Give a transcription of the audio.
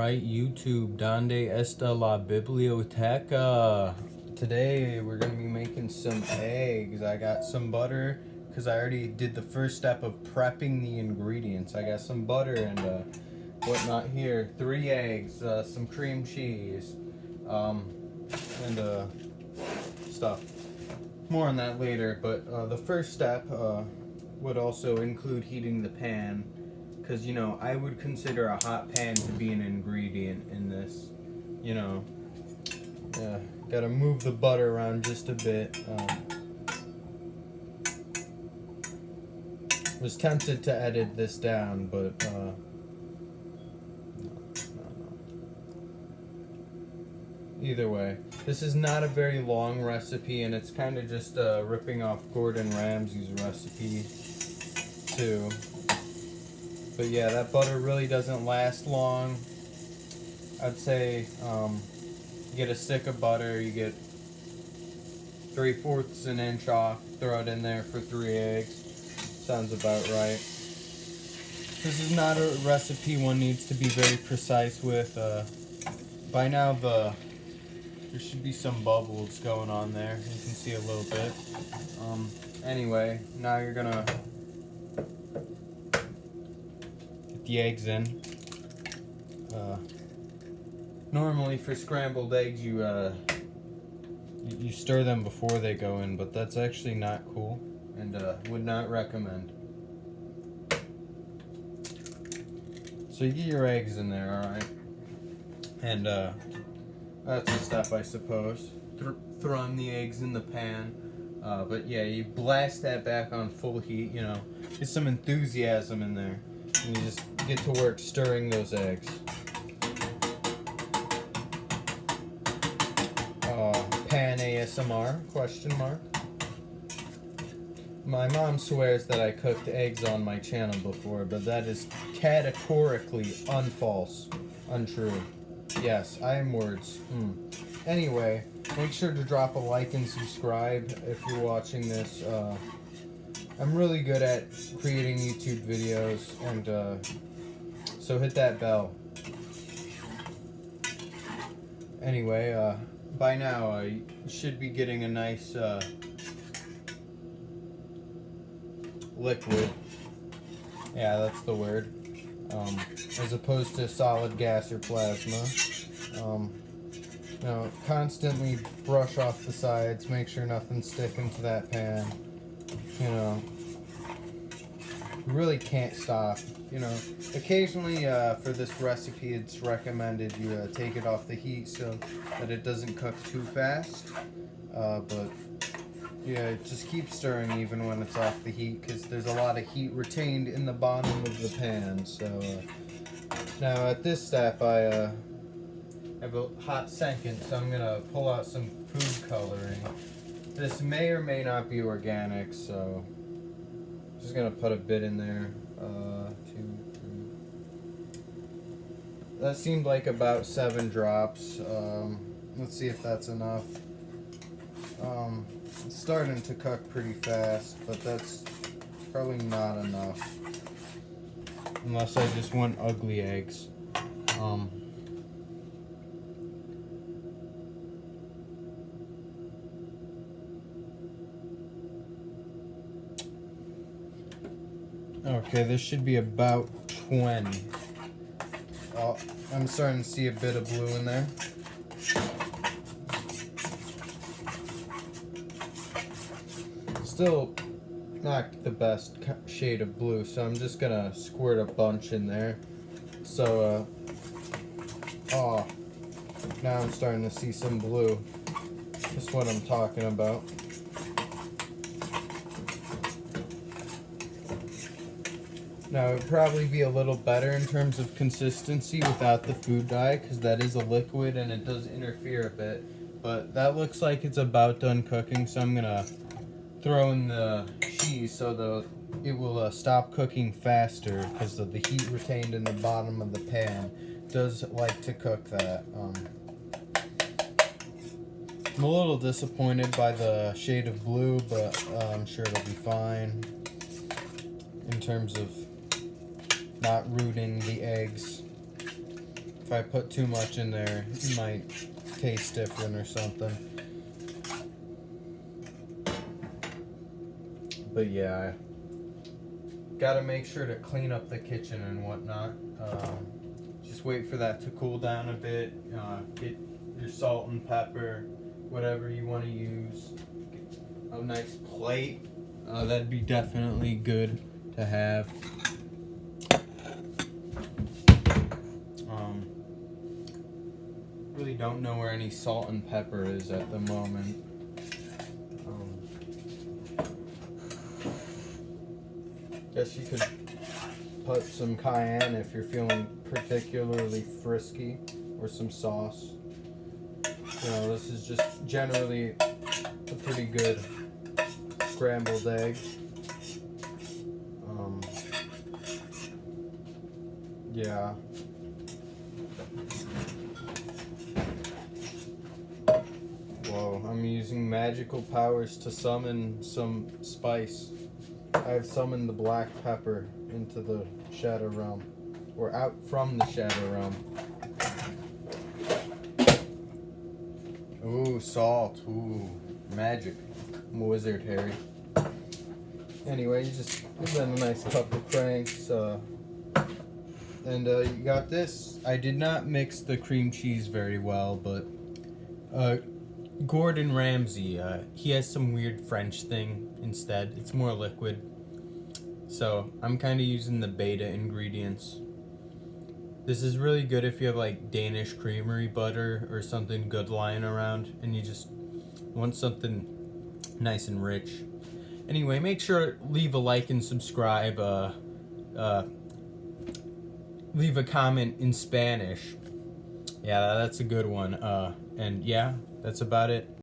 Alright, YouTube, donde está la biblioteca? Today we're going to be making some eggs. I got some butter because I already did the first step of prepping the ingredients. I got some butter and whatnot here. 3 eggs, some cream cheese, and stuff. More on that later, but the first step would also include heating the pan. Because, you know, I would consider a hot pan to be an ingredient in this. You know, gotta move the butter around just a bit. Was tempted to edit this down, but no. Either way, this is not a very long recipe, and it's kind of just ripping off Gordon Ramsay's recipe too. But yeah, that butter really doesn't last long. I'd say you get a stick of butter, you get 3/4 an inch off, throw it in there for 3 eggs. Sounds about right. This is not a recipe one needs to be very precise with. By now there should be some bubbles going on there. You can see a little bit. Anyway, now you're gonna the eggs in. Normally for scrambled eggs you stir them before they go in, but that's actually not cool and would not recommend. So you get your eggs in there, alright? And that's a step, I suppose. Throwing the eggs in the pan. But yeah, you blast that back on full heat, you know. Get some enthusiasm in there. And you just get to work stirring those eggs. Pan ASMR, question mark. My mom swears that I cooked eggs on my channel before, but that is categorically untrue. Yes, I am words. Anyway, make sure to drop a like and subscribe if you're watching this. I'm really good at creating YouTube videos, and so hit that bell. Anyway, by now you should be getting a nice liquid. Yeah, that's the word. As opposed to solid gas or plasma. You know, constantly brush off the sides, make sure nothing's sticking to that pan. You know, you really can't stop. You know, occasionally for this recipe it's recommended you take it off the heat so that it doesn't cook too fast. But yeah, just keep stirring even when it's off the heat because there's a lot of heat retained in the bottom of the pan. So now at this step I have a hot second, so I'm gonna pull out some food coloring. This may or may not be organic, so just gonna put a bit in there. 2, 3. That seemed like about 7 drops. Let's see if that's enough. It's starting to cook pretty fast, but that's probably not enough. Unless I just want ugly eggs. Okay, this should be about 20. Oh, I'm starting to see a bit of blue in there. Still not the best shade of blue, so I'm just gonna squirt a bunch in there. So, oh, now I'm starting to see some blue. That's what I'm talking about. Now, it would probably be a little better in terms of consistency without the food dye, because that is a liquid and it does interfere a bit. But that looks like it's about done cooking, so I'm gonna throw in the cheese so it will stop cooking faster, because of the heat retained in the bottom of the pan does like to cook that. I'm a little disappointed by the shade of blue, but I'm sure it'll be fine in terms of not rooting the eggs. if I put too much in there, it might taste different or something. But yeah, gotta make sure to clean up the kitchen and whatnot. Just wait for that to cool down a bit. Get your salt and pepper, whatever you want to use. Get a nice plate. That'd be definitely good to have. Really don't know where any salt and pepper is at the moment. Guess you could put some cayenne if you're feeling particularly frisky, or some sauce. You know, this is just generally a pretty good scrambled egg. Yeah. Whoa, I'm using magical powers to summon some spice. I've summoned the black pepper into the shadow realm, or out from the shadow realm. Ooh, salt. Ooh, magic. I'm a wizard, Harry. Anyway, you just give them a nice couple cranks. And you got this. I did not mix the cream cheese very well, but Gordon Ramsay, he has some weird French thing instead. It's more liquid. So I'm kind of using the Bata ingredients. This is really good if you have like Danish creamery butter or something good lying around and you just want something nice and rich. Anyway, make sure to leave a like and subscribe. Leave a comment in Spanish. Yeah, that's a good one. And yeah, that's about it.